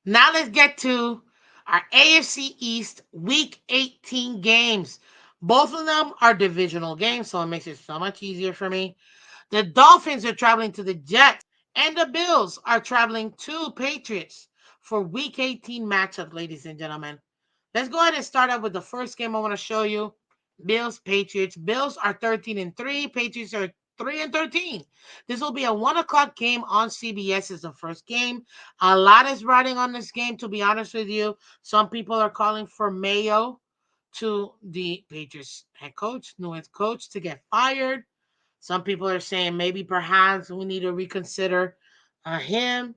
Now let's get to our AFC East Week 18 games. Both of them are divisional games, so it makes it so much easier for me. The Dolphins are traveling to the Jets, and the Bills are traveling to Patriots for Week 18 matchup, ladies and gentlemen. Let's go ahead and start out with the first game I want to show you. Bills, Patriots. Bills are 13-3. Patriots are 3-13. This will be a 1 o'clock game on CBS. Is the first game. A lot is riding on this game, to be honest with you. Some people are calling for Mayo to the Patriots head coach, new head coach, to get fired. Some people are saying maybe perhaps we need to reconsider him.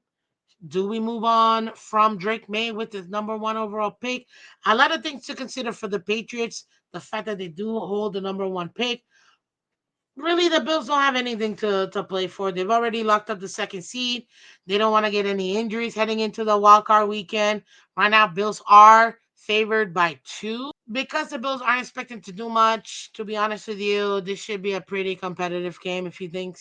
Do we move on from Drake May with his number 1 overall pick? A lot of things to consider for the Patriots. The fact that they do hold the number 1 pick. Really, the Bills don't have anything to play for. They've already locked up the second seed. They don't want to get any injuries heading into the wild card weekend. Right now, Bills are favored by 2. Because the Bills aren't expecting to do much, to be honest with you, this should be a pretty competitive game if you think.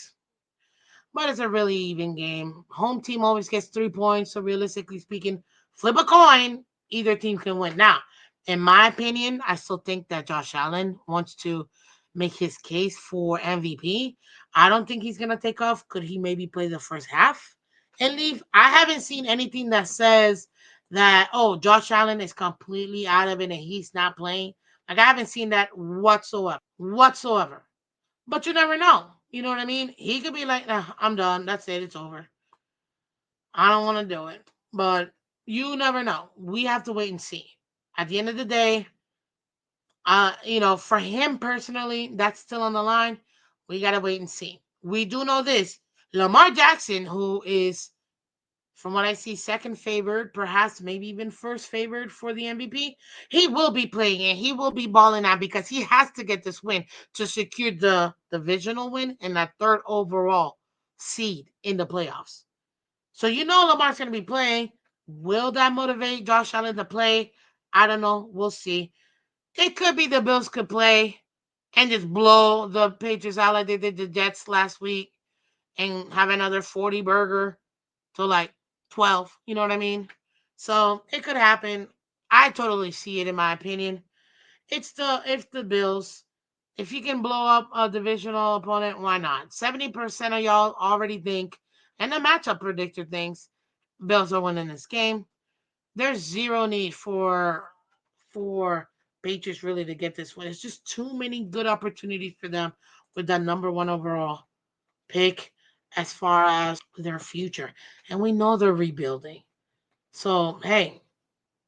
But it's a really even game. Home team always gets 3 points, so realistically speaking, flip a coin, either team can win. Now, in my opinion, I still think that Josh Allen wants to make his case for MVP. I don't think he's gonna take off. Could he maybe play the first half and leave? I haven't seen anything that says that Josh Allen is completely out of it and he's not playing. Like I haven't seen that whatsoever. Whatsoever. But you never know. You know what I mean? He could be like, nah, I'm done. That's it. It's over. I don't want to do it. But you never know. We have to wait and see. At the end of the day, for him personally, that's still on the line. We got to wait and see. We do know this. Lamar Jackson, who is, from what I see, second favored, perhaps maybe even first favored for the MVP, he will be playing and he will be balling out because he has to get this win to secure the divisional win and that third overall seed in the playoffs. So Lamar's going to be playing. Will that motivate Josh Allen to play? I don't know. We'll see. It could be the Bills could play and just blow the Patriots out like they did the Jets last week and have another 40 burger to like 12. You know what I mean? So it could happen. I totally see it in my opinion. If the Bills, if you can blow up a divisional opponent, why not? 70% of y'all already think, and the matchup predictor thinks Bills are winning this game. There's zero need for Patriots really to get this win. It's just too many good opportunities for them with that number 1 overall pick as far as their future. And we know they're rebuilding. So, hey,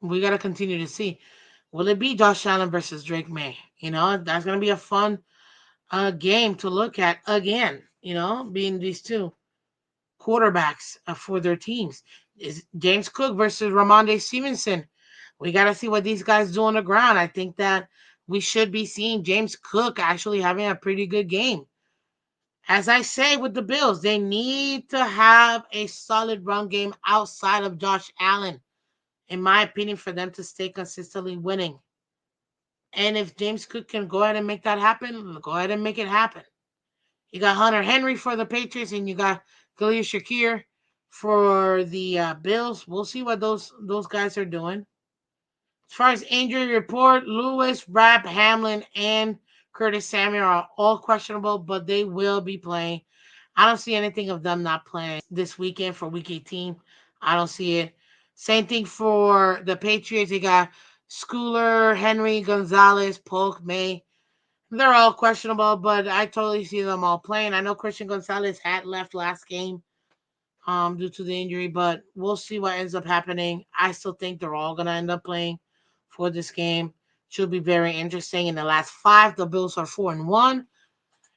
we got to continue to see. Will it be Josh Allen versus Drake May? That's going to be a fun game to look at again, being these two quarterbacks for their teams. Is James Cook versus Ramondre Stevenson. We got to see what these guys do on the ground. I think that we should be seeing James Cook actually having a pretty good game. As I say with the Bills, they need to have a solid run game outside of Josh Allen, in my opinion, for them to stay consistently winning. And if James Cook can go ahead and make that happen, go ahead and make it happen. You got Hunter Henry for the Patriots, and you got Khalil Shakir for the Bills. We'll see what those guys are doing. As far as injury report, Lewis, Rapp, Hamlin, and Curtis Samuel are all questionable, but they will be playing. I don't see anything of them not playing this weekend for Week 18. I don't see it. Same thing for the Patriots. You got Schooler, Henry, Gonzalez, Polk, May. They're all questionable, but I totally see them all playing. I know Christian Gonzalez had left last game due to the injury, but we'll see what ends up happening. I still think they're all gonna end up playing for this game. Should be very interesting. In the last 5, the Bills are 4-1.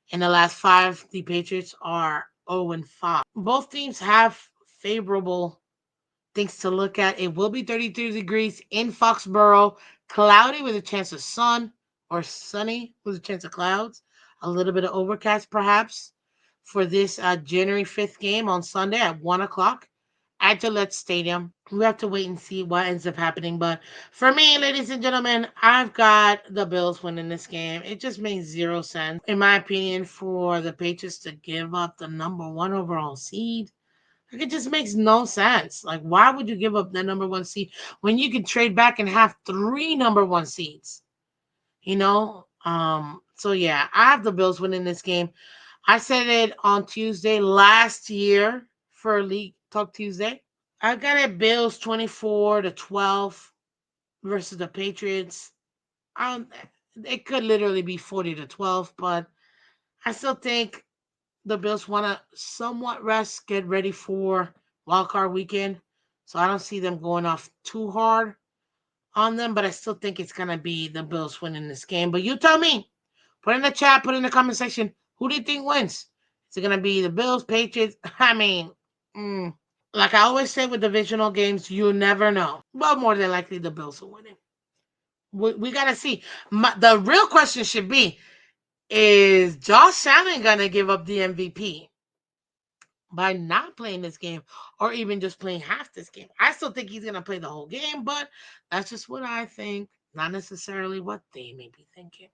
In the last 5, the Patriots are 0-5. Both teams have favorable things to look at. It will be 33 degrees in Foxborough, cloudy with a chance of sun, or sunny with a chance of clouds. A little bit of overcast, perhaps, for this January 5th game on Sunday at 1 o'clock at Gillette Stadium. We have to wait and see what ends up happening. But for me, ladies and gentlemen, I've got the Bills winning this game. It just makes zero sense, in my opinion, for the Patriots to give up the number 1 overall seed. Like, it just makes no sense. Like, why would you give up the number one seed when you can trade back and have three number one seeds? You know? So yeah, I have the Bills winning this game. I said it on Tuesday last year for League Talk Tuesday. I got it Bills 24-12 versus the Patriots. Um, it could literally be 40-12, but I still think the Bills want to somewhat rest, get ready for wild card weekend. So I don't see them going off too hard on them, but I still think it's gonna be the Bills winning this game. But you tell me. Put in the chat, put in the comment section. Who do you think wins? Is it gonna be the Bills, Patriots? I mean, like I always say with divisional games, you never know. But more than likely, the Bills will win it. We gotta see. The real question should be: is Josh Allen gonna give up the MVP by not playing this game, or even just playing half this game? I still think he's gonna play the whole game, but that's just what I think, not necessarily what they may be thinking.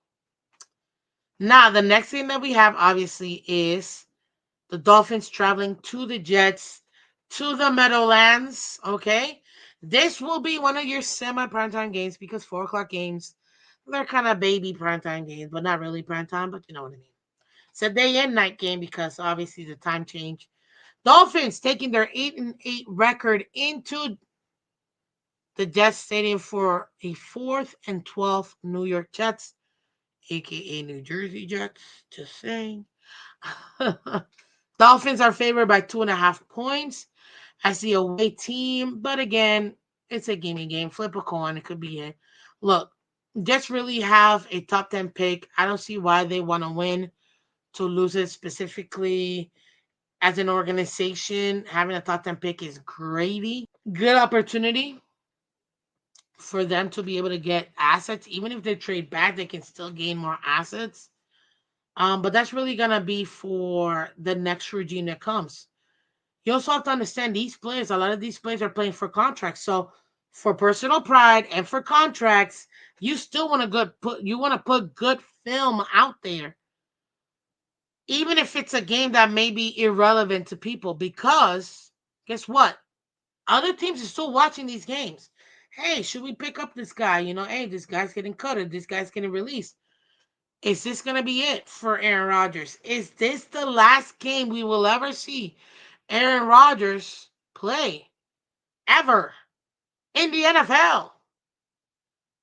Now, the next game that we have obviously is the Dolphins traveling to the Jets to the Meadowlands. Okay, this will be one of your semi primetime games because 4 o'clock games, they're kind of baby primetime games, but not really primetime, but you know what I mean. It's a day and night game because obviously the time change. Dolphins taking their 8-8 record into the Jets Stadium for a 4th and 12th New York Jets, aka New Jersey Jets. Just saying. Dolphins are favored by 2.5 points as the away team, but again, it's a gimme game. Flip a coin, it could be it. Look, Jets really have a top 10 pick. I don't see why they want to win to lose it specifically as an organization. Having a top 10 pick is gravy. Good opportunity for them to be able to get assets. Even if they trade back, they can still gain more assets. But that's really gonna be for the next regime that comes. You also have to understand these players. A lot of these players are playing for contracts. So for personal pride and for contracts, you still want to put good film out there, even if it's a game that may be irrelevant to people. Because guess what? Other teams are still watching these games. Hey, should we pick up this guy? Hey, this guy's getting cut or this guy's getting released. Is this going to be it for Aaron Rodgers? Is this the last game we will ever see Aaron Rodgers play ever in the NFL?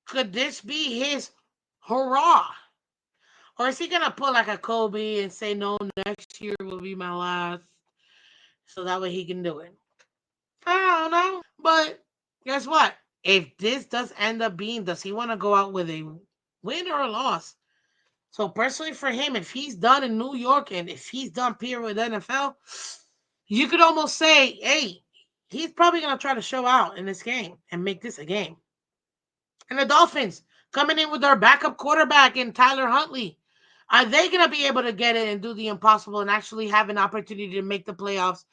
Could this be his hurrah? Or is he going to pull like a Kobe and say, no, next year will be my last, so that way he can do it? I don't know. But guess what? If this does end up being, does he want to go out with a win or a loss? So personally for him, if he's done in New York and if he's done period with NFL, you could almost say, hey, he's probably going to try to show out in this game and make this a game. And the Dolphins coming in with their backup quarterback in Tyler Huntley. Are they going to be able to get it and do the impossible and actually have an opportunity to make the playoffs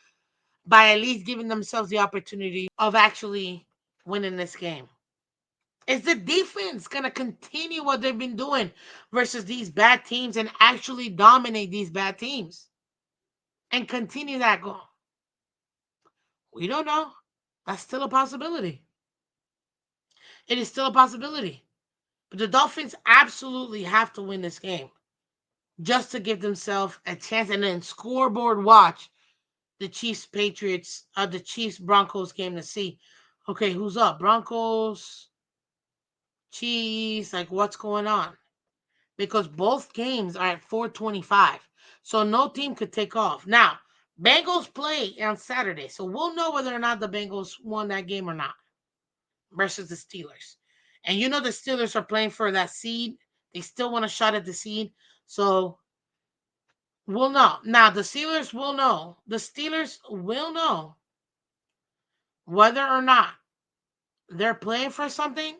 by at least giving themselves the opportunity of actually winning this game? Is the defense going to continue what they've been doing versus these bad teams and actually dominate these bad teams and continue that goal? We don't know. That's still a possibility. It is still a possibility. But the Dolphins absolutely have to win this game just to give themselves a chance and then scoreboard watch the the Chiefs Broncos game to see, okay, who's up? Broncos, Chiefs, like what's going on? Because both games are at 4:25. So no team could take off. Now, Bengals play on Saturday. So we'll know whether or not the Bengals won that game or not versus the Steelers. And the Steelers are playing for that seed. They still want a shot at the seed. So we'll know. Now, the Steelers will know. The Steelers will know whether or not they're playing for something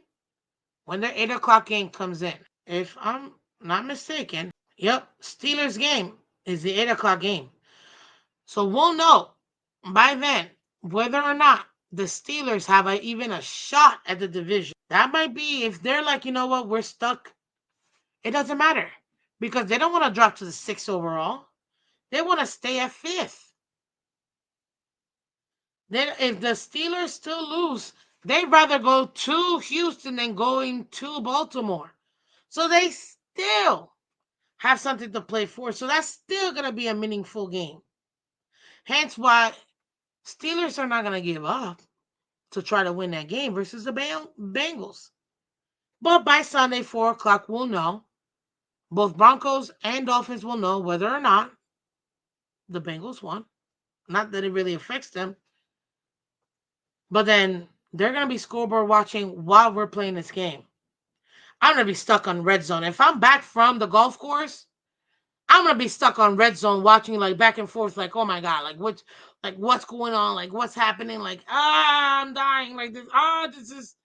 when their 8 o'clock game comes in. If I'm not mistaken, yep, Steelers game is the 8 o'clock game. So we'll know by then whether or not the Steelers have even a shot at the division. That might be if they're like, you know what, we're stuck. It doesn't matter because they don't want to drop to the 6th overall. They want to stay at 5th. Then if the Steelers still lose, they'd rather go to Houston than going to Baltimore. So they still have something to play for. So that's still going to be a meaningful game. Hence why Steelers are not going to give up to try to win that game versus the Bengals. But by Sunday, 4 o'clock, we'll know. Both Broncos and Dolphins will know whether or not the Bengals won. Not that it really affects them. But then they're going to be scoreboard watching while we're playing this game. I'm going to be stuck on red zone. If I'm back from the golf course, I'm going to be stuck on red zone watching like back and forth like, oh my God, like what's going on? Like what's happening? Like, I'm dying like this. This is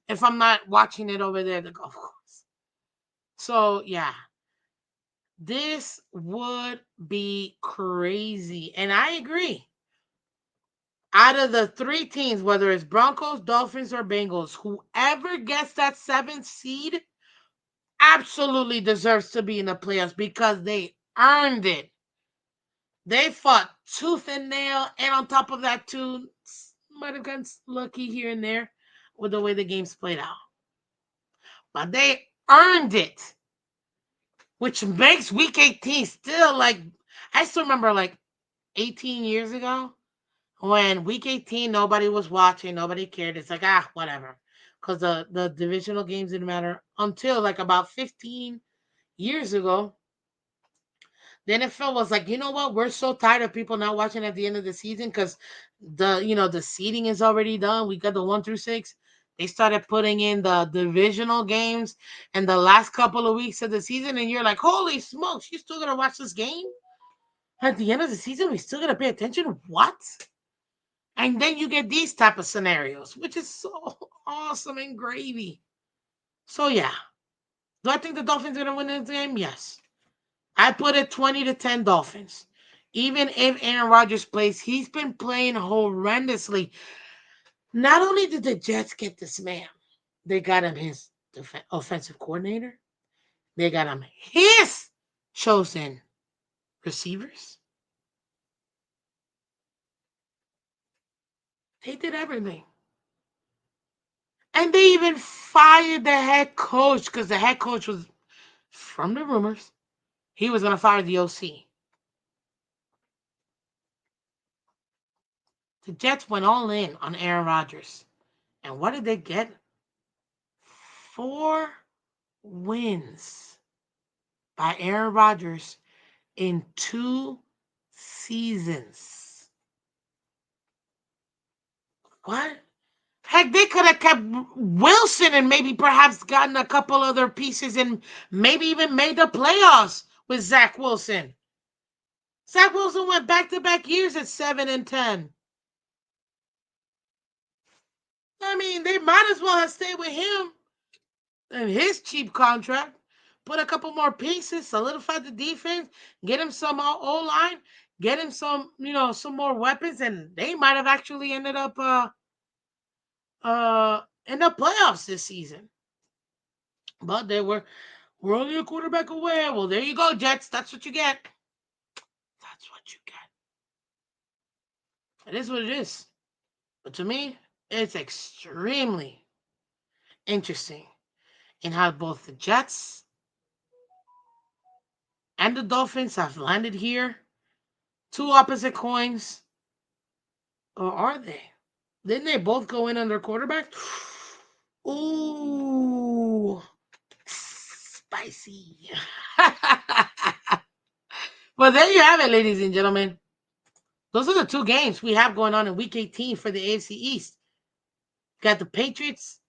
if I'm not watching it over there at the golf course. So, yeah. This would be crazy. And I agree. Out of the three teams, whether it's Broncos, Dolphins, or Bengals, whoever gets that seventh seed absolutely deserves to be in the playoffs because they earned it. They fought tooth and nail, and on top of that, too, might have gotten lucky here and there with the way the games played out. But they earned it, which makes week 18 still like, I still remember like 18 years ago when week 18 nobody was watching, nobody cared. It's like, whatever. Because the divisional games didn't matter until like about 15 years ago. The NFL was like, you know what? We're so tired of people not watching at the end of the season because the seeding is already done. We got the 1 through 6. They started putting in the divisional games and the last couple of weeks of the season, and you're like, holy smokes, you still gonna watch this game? At the end of the season, we still gotta pay attention? What? And then you get these type of scenarios, which is so awesome and gravy. So yeah. Do I think the Dolphins are gonna win this game? Yes. I put it 20-10 Dolphins. Even if Aaron Rodgers plays, he's been playing horrendously. Not only did the Jets get this man, they got him his offensive coordinator. They got him his chosen receivers. They did everything. And they even fired the head coach because the head coach was, from the rumors, he was going to fire the OC. The Jets went all in on Aaron Rodgers. And what did they get? 4 wins by Aaron Rodgers in 2 seasons. What? Heck, they could have kept Wilson and maybe perhaps gotten a couple other pieces and maybe even made the playoffs with Zach Wilson. Zach Wilson went back-to-back years at 7-10. I mean, they might as well have stayed with him and his cheap contract. Put a couple more pieces, solidify the defense, get him some O-line, get him some more weapons, and they might have actually ended up in the playoffs this season. But we're only a quarterback away. Well, there you go, Jets. That's what you get. That's what you get. It is what it is. But to me, it's extremely interesting in how both the Jets and the Dolphins have landed here. Two opposite coins. Or are they? Didn't they both go in on their quarterback? Ooh, spicy. Well, there you have it, ladies and gentlemen. Those are the 2 games we have going on in Week 18 for the AFC East. You got the Patriots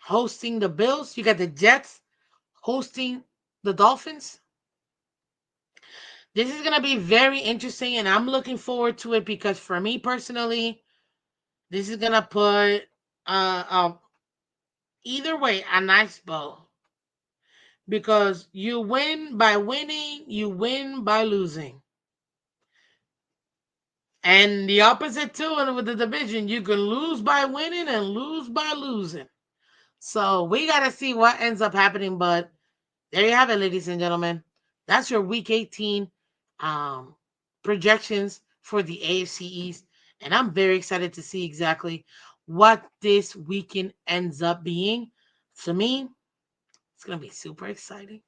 hosting the Bills. You got the Jets hosting the Dolphins. This is going to be very interesting, and I'm looking forward to it because for me personally, this is going to put either way a nice bow. Because you win by winning, you win by losing. And the opposite too, and with the division, you can lose by winning and lose by losing. So we got to see what ends up happening. But there you have it, ladies and gentlemen. That's your Week 18 projections for the AFC East And I'm very excited to see exactly what this weekend ends up being. To me, it's going to be super exciting.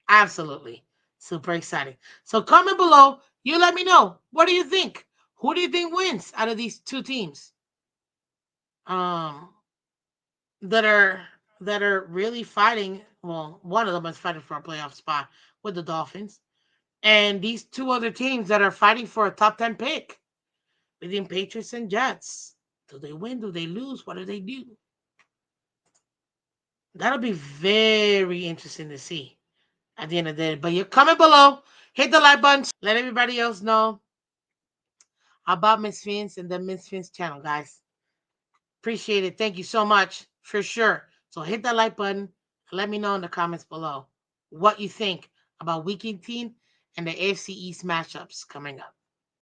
Absolutely. Super exciting. So comment below. You let me know. What do you think? Who do you think wins out of these two teams? Um, that are really fighting. Well, one of them is fighting for a playoff spot with the Dolphins, and these two other teams that are fighting for a top 10 pick between Patriots and Jets. Do they win? Do they lose? What do they do? That'll be very interesting to see at the end of the day. But you comment below, hit the like button, let everybody else know about Miss Phins and the Miss Phins channel, guys. Appreciate it. Thank you so much for sure. So hit that like button and let me know in the comments below what you think about Week 18 and the AFC East matchups coming up.